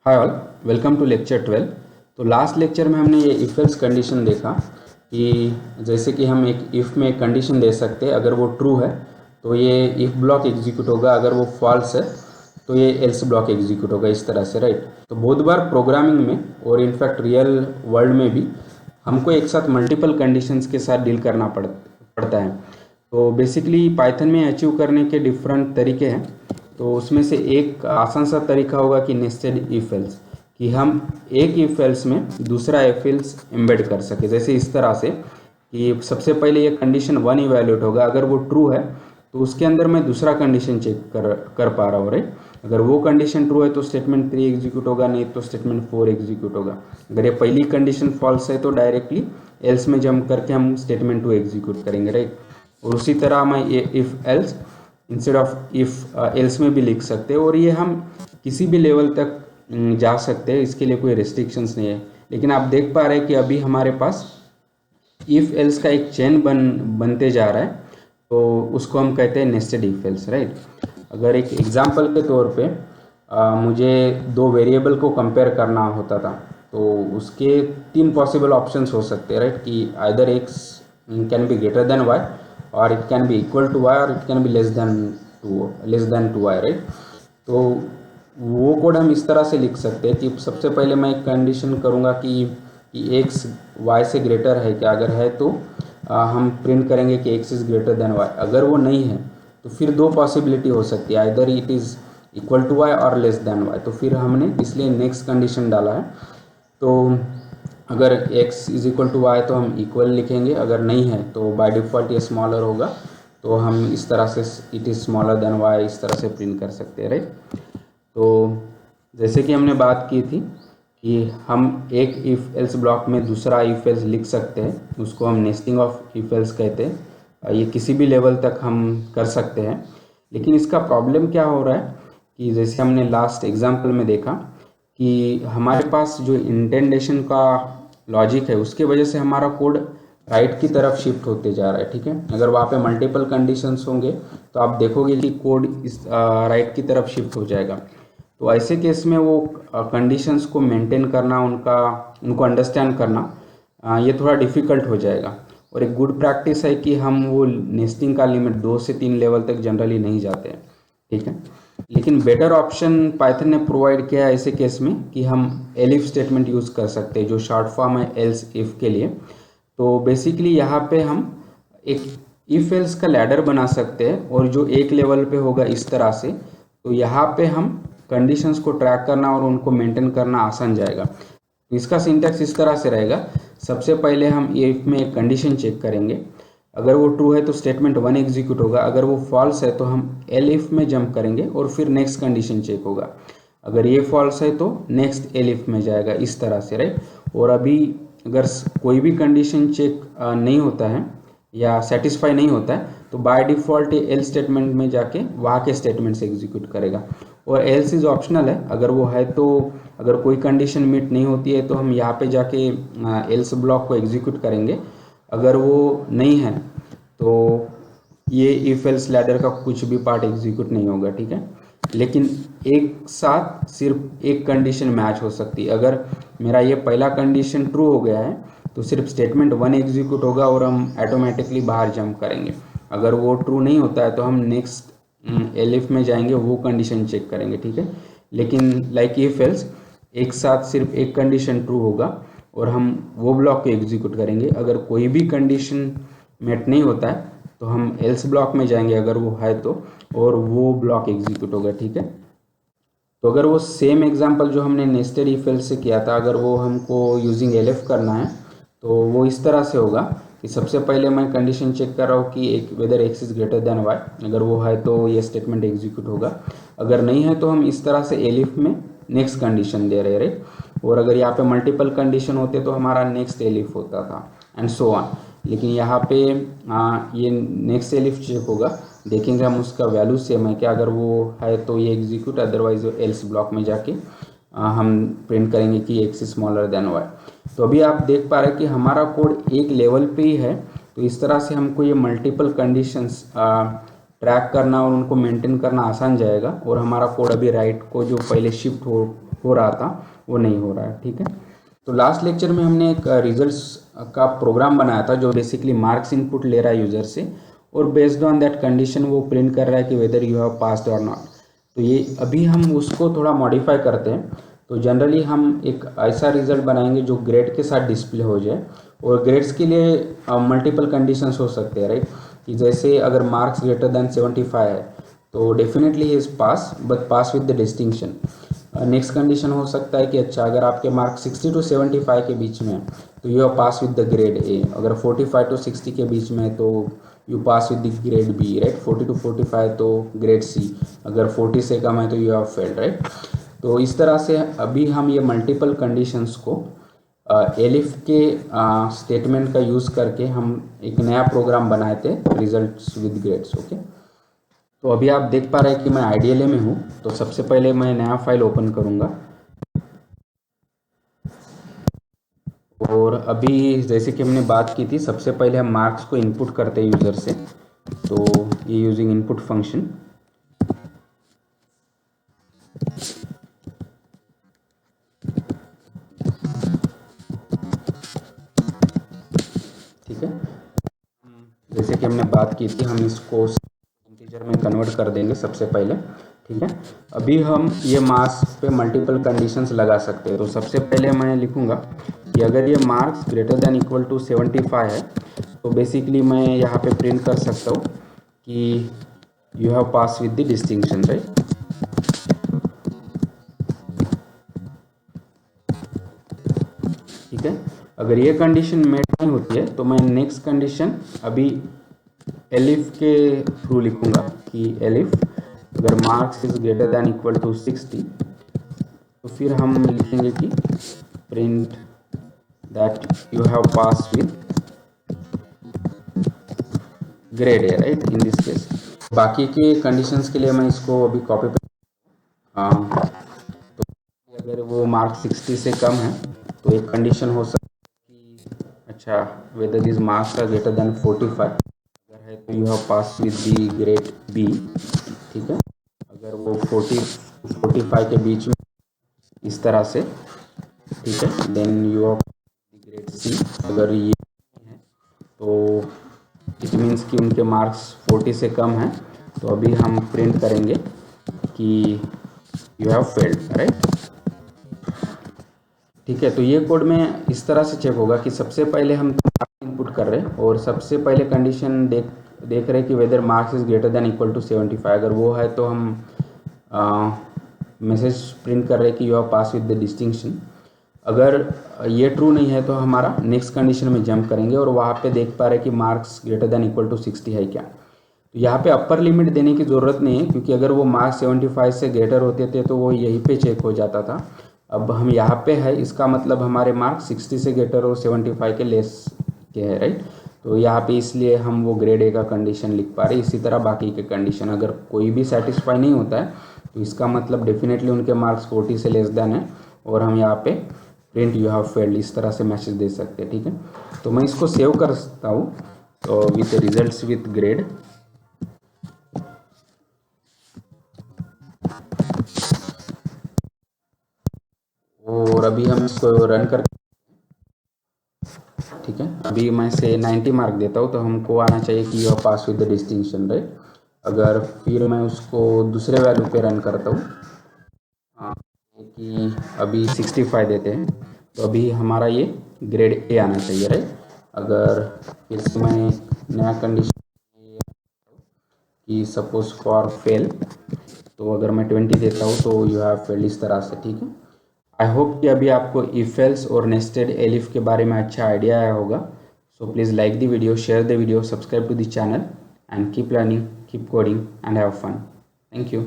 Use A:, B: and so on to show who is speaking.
A: Hi all, welcome to lecture 12। तो last lecture में हमने ये इफ एल्स कंडीशन देखा कि जैसे कि हम एक इफ़ में एक कंडीशन दे सकते हैं। अगर वो ट्रू है तो ये इफ़ ब्लॉक एग्जीक्यूट होगा, अगर वो फॉल्स है तो ये एल्स ब्लॉक एग्जीक्यूट होगा, इस तरह से, राइट। तो बहुत बार प्रोग्रामिंग में और इनफैक्ट रियल वर्ल्ड में भी हमको एक साथ मल्टीपल कंडीशंस के साथ डील करना पड़ता है। तो बेसिकली पाइथन में अचीव करने के डिफरेंट तरीके हैं। तो उसमें से एक आसान सा तरीका होगा कि नेस्टेड इफ एल्स, कि हम एक इफ एल्स में दूसरा इफ एल्स एम्बेड कर सके। जैसे इस तरह से कि सबसे पहले ये कंडीशन 1 इवैल्यूएट होगा, अगर वो ट्रू है तो उसके अंदर मैं दूसरा कंडीशन चेक कर पा रहा हूँ, राइट। अगर वो कंडीशन ट्रू है तो स्टेटमेंट 3 एग्जीक्यूट होगा, नहीं तो स्टेटमेंट 4 एग्जीक्यूट होगा। अगर ये पहली कंडीशन फॉल्स है तो डायरेक्टली एल्स में जंप करके हम स्टेटमेंट 2 एग्जीक्यूट करेंगे, राइट। और उसी तरह मैं ये if else instead of if else में भी लिख सकते हैं, और ये हम किसी भी लेवल तक जा सकते हैं, इसके लिए कोई रिस्ट्रिक्शंस नहीं है। लेकिन आप देख पा रहे हैं कि अभी हमारे पास इफ एल्स का एक चेन बनते जा रहा है, तो उसको हम कहते हैं नेस्टेड इफ एल्स, राइट। अगर एक एग्जांपल के तौर पे मुझे दो वेरिएबल को कंपेयर करना होता था, तो उसके तीन पॉसिबल ऑप्शंस हो सकते हैं, राइट। कि either x can be greater than y, और it can be equal to y, और it can be less than to y, right. तो वो कोड हम इस तरह से लिख सकते हैं कि सबसे पहले मैं एक कंडीशन करूँगा कि एक्स वाई से ग्रेटर है क्या। अगर है तो हम प्रिंट करेंगे कि x is greater than y. अगर वो नहीं है तो फिर दो पॉसिबिलिटी हो सकती है, either it is equal to y और लेस देन वाई। तो फिर हमने इसलिए नेक्स्ट कंडीशन डाला है। तो अगर x is equal to y तो हम इक्वल लिखेंगे, अगर नहीं है तो बाय डिफ़ॉल्ट ये स्मॉलर होगा, तो हम इस तरह से it is smaller than y इस तरह से प्रिंट कर सकते हैं, राइट। तो जैसे कि हमने बात की थी कि हम एक इफ़ एल्स ब्लॉक में दूसरा इफ़ एल्स लिख सकते हैं, उसको हम नेस्टिंग ऑफ इफ़ एल्स कहते हैं। ये किसी भी लेवल तक हम कर सकते हैं। लेकिन इसका प्रॉब्लम क्या हो रहा है कि जैसे हमने लास्ट एग्जाम्पल में देखा कि हमारे पास जो इंटेंडेशन का लॉजिक है उसके वजह से हमारा कोड राइट की तरफ शिफ्ट होते जा रहा है, ठीक है। अगर वहाँ पे मल्टीपल कंडीशंस होंगे तो आप देखोगे कि कोड इस राइट की तरफ शिफ्ट हो जाएगा। तो ऐसे केस में वो कंडीशंस को मेंटेन करना, उनको अंडरस्टैंड करना ये थोड़ा डिफ़िकल्ट हो जाएगा। और एक गुड प्रैक्टिस है कि हम वो नेस्टिंग का लिमिट 2 से 3 लेवल तक जनरली नहीं जाते हैं, ठीक है। लेकिन बेटर ऑप्शन पाइथन ने प्रोवाइड किया है ऐसे केस में कि हम एलिफ स्टेटमेंट यूज़ कर सकते हैं, जो शॉर्ट फॉर्म है एल्स इफ के लिए। तो बेसिकली यहाँ पे हम एक इफ एल्स का लैडर बना सकते हैं, और जो एक लेवल पे होगा इस तरह से। तो यहाँ पे हम कंडीशंस को ट्रैक करना और उनको मेंटेन करना आसान जाएगा। तो इसका सिंटैक्स इस तरह से रहेगा। सबसे पहले हम इफ में एक कंडीशन चेक करेंगे, अगर वो ट्रू है तो स्टेटमेंट 1 एग्जीक्यूट होगा, अगर वो फॉल्स है तो हम एलिफ में जंप करेंगे और फिर नेक्स्ट कंडीशन चेक होगा। अगर ये फॉल्स है तो नेक्स्ट एलिफ में जाएगा, इस तरह से, राइट। और अभी अगर कोई भी कंडीशन चेक नहीं होता है या सेटिस्फाई नहीं होता है तो बाय डिफ़ॉल्ट ये एल स्टेटमेंट में जाके वहाँ के स्टेटमेंट्स एग्जीक्यूट करेगा। और एल्स इज ऑप्शनल है, अगर वो है तो अगर कोई कंडीशन मीट नहीं होती है तो हम यहाँ पे जाके एल्स ब्लॉक को एग्जीक्यूट करेंगे। अगर वो नहीं है तो ये इफ एल्स लैडर का कुछ भी पार्ट एग्जीक्यूट नहीं होगा, ठीक है। लेकिन एक साथ सिर्फ एक कंडीशन मैच हो सकती है। अगर मेरा ये पहला कंडीशन ट्रू हो गया है तो सिर्फ स्टेटमेंट 1 एग्जीक्यूट होगा और हम ऑटोमेटिकली बाहर जंप करेंगे। अगर वो ट्रू नहीं होता है तो हम नेक्स्ट एलिफ में जाएंगे, वो कंडीशन चेक करेंगे, ठीक है। लेकिन लाइक इफ एल्स एक साथ सिर्फ एक कंडीशन ट्रू होगा और हम वो ब्लॉक को एग्जीक्यूट करेंगे। अगर कोई भी कंडीशन मेट नहीं होता है तो हम एल्स ब्लॉक में जाएंगे, अगर वो है तो, और वो ब्लॉक एग्जीक्यूट होगा, ठीक है। तो अगर वो सेम एग्जांपल जो हमने नेस्टेड इफ एल्स से किया था, अगर वो हमको यूजिंग एलिफ करना है तो वो इस तरह से होगा कि सबसे पहले मैं कंडीशन चेक कर रहा हूँ कि एक whether x is greater than y. अगर वो है तो ये स्टेटमेंट एग्जीक्यूट होगा, अगर नहीं है तो हम इस तरह से एलिफ में नेक्स्ट कंडीशन दे रहे, राइट। और अगर यहाँ पे मल्टीपल कंडीशन होते तो हमारा नेक्स्ट एलिफ होता था, एंड सो ऑन। लेकिन यहाँ पे ये नेक्स्ट एलिफ चेक होगा, देखेंगे हम उसका वैल्यू सेम है क्या। अगर वो है तो ये एग्जीक्यूट, अदरवाइज एल्स ब्लॉक में जाके हम प्रिंट करेंगे कि एक्स स्मॉलर देन वाई। तो अभी आप देख पा रहे हैं कि हमारा कोड एक लेवल पे ही है। तो इस तरह से हमको ये मल्टीपल कंडीशंस ट्रैक करना और उनको मेंटेन करना आसान जाएगा, और हमारा कोड अभी राइट को जो पहले शिफ्ट हो रहा था वो नहीं हो रहा है, ठीक है। तो लास्ट लेक्चर में हमने एक रिजल्ट्स का प्रोग्राम बनाया था जो बेसिकली मार्क्स इनपुट ले रहा है यूज़र से, और बेस्ड ऑन दैट कंडीशन वो प्रिंट कर रहा है कि वेदर यू हैव पास्ड और नॉट। तो ये अभी हम उसको थोड़ा मॉडिफाई करते हैं। तो जनरली हम एक ऐसा रिजल्ट बनाएंगे जो ग्रेड के साथ डिस्प्ले हो जाए, और ग्रेड्स के लिए मल्टीपल कंडीशंस हो सकते हैं, राइट। कि जैसे अगर मार्क्स ग्रेटर देन 75 है तो definitely he is pass, but pass with the distinction. Next condition हो सकता है कि अच्छा अगर आपके मार्क 60 to 75 के बीच में है तो you are pass with the grade A, अगर 45 to 60 के बीच में है तो you pass with the grade B, right. 40 to 45 तो ग्रेड सी, अगर 40 से कम है तो यू हैव फेल्ड, राइट। तो इस तरह से अभी हम ये मल्टीपल कंडीशंस को एलिफ के स्टेटमेंट का यूज़ करके हम एक नया प्रोग्राम बनाए थे, रिजल्ट्स विद ग्रेड्स, ओके। तो अभी आप देख पा रहे हैं कि मैं IDLA में हूँ। तो सबसे पहले मैं नया फाइल ओपन करूँगा, और अभी जैसे कि हमने बात की थी सबसे पहले हम मार्क्स को इनपुट करते हैं यूज़र से। तो ये यूजिंग इनपुट फंक्शन, ठीक है। जैसे कि हमने बात की थी हम इसको इंटीजर में कन्वर्ट कर देंगे सबसे पहले, ठीक है। अभी हम ये मार्क्स पे मल्टीपल कंडीशंस लगा सकते हैं। तो सबसे पहले मैं लिखूँगा कि अगर ये marks greater than equal to 75 है तो बेसिकली मैं यहाँ पे प्रिंट कर सकता हूँ कि you have pass with the distinction, right. ठीक है। अगर ये कंडीशन मेट नहीं होती है तो मैं नेक्स्ट कंडीशन अभी एलिफ के थ्रू लिखूँगा कि एलिफ अगर marks is greater than equal to 60 तो फिर हम लिखेंगे कि print that you have pass with grade A, right, in this case. बाकी के कंडीशंस के लिए मैं इसको अभी कॉपी पे तो अगर वो मार्क 60 से कम है तो एक कंडीशन हो सकती है कि अच्छा whether this marks are greater than 45, अगर है तो you have pass with the grade B, ठीक है। अगर वो 45 के बीच में इस तरह से, ठीक है, then you have grade C. अगर ये है तो इट मीन्स कि उनके मार्क्स 40 से कम हैं, तो अभी हम प्रिंट करेंगे कि यू हैव फेल्ड, राइट। ठीक है। तो ये कोड में इस तरह से चेक होगा कि सबसे पहले हम इनपुट कर रहे हैं और सबसे पहले कंडीशन देख रहे हैं कि whether marks is greater than equal to 75, अगर वो है तो हम मैसेज प्रिंट कर रहे हैं कि you have pass with the distinction. अगर ये ट्रू नहीं है तो हमारा नेक्स्ट कंडीशन में जंप करेंगे और वहाँ पे देख पा रहे हैं कि marks greater than equal to 60 है क्या। तो यहाँ पे अपर लिमिट देने की ज़रूरत नहीं है, क्योंकि अगर वो मार्क्स 75 से ग्रेटर होते थे तो वो यहीं पे चेक हो जाता था। अब हम यहाँ पे है, इसका मतलब हमारे मार्क्स 60 से ग्रेटर और 75 के लेस के हैं, राइट। तो यहाँ पे इसलिए हम वो ग्रेड ए का कंडीशन लिख पा रहे हैं। इसी तरह बाकी के कंडीशन अगर कोई भी सेटिस्फाई नहीं होता है तो इसका मतलब डेफिनेटली उनके मार्क्स 40 से लेस देन है, और हम यहाँ पे प्रिंट यू हैव फेल्ड इस तरह से मैसेज दे सकते हैं, ठीक है। तो मैं इसको सेव कर सकता हूँ तो विथ रिजल्ट्स विथ ग्रेड, और अभी हम इसको रन कर, ठीक है। अभी मैं से 90 मार्क देता हूँ तो हमको आना चाहिए कि you pass with the distinction, right. अगर फिर मैं उसको दूसरे वैल्यू पे रन करता हूँ कि अभी 65 देते हैं तो अभी हमारा ये ग्रेड ए आना चाहिए, राइट। अगर फिर से मैं नया कंडीशन कि सपोज फॉर फेल, तो अगर मैं 20 देता हूँ तो यू हैव फेल्ड इस तरह से, ठीक है। आई होप कि अभी आपको इफ एल्स और नेस्टेड एलिफ के बारे में अच्छा आइडिया आया होगा। So please like the video, share the video, subscribe to the channel, and keep learning, keep coding, and have fun. Thank you.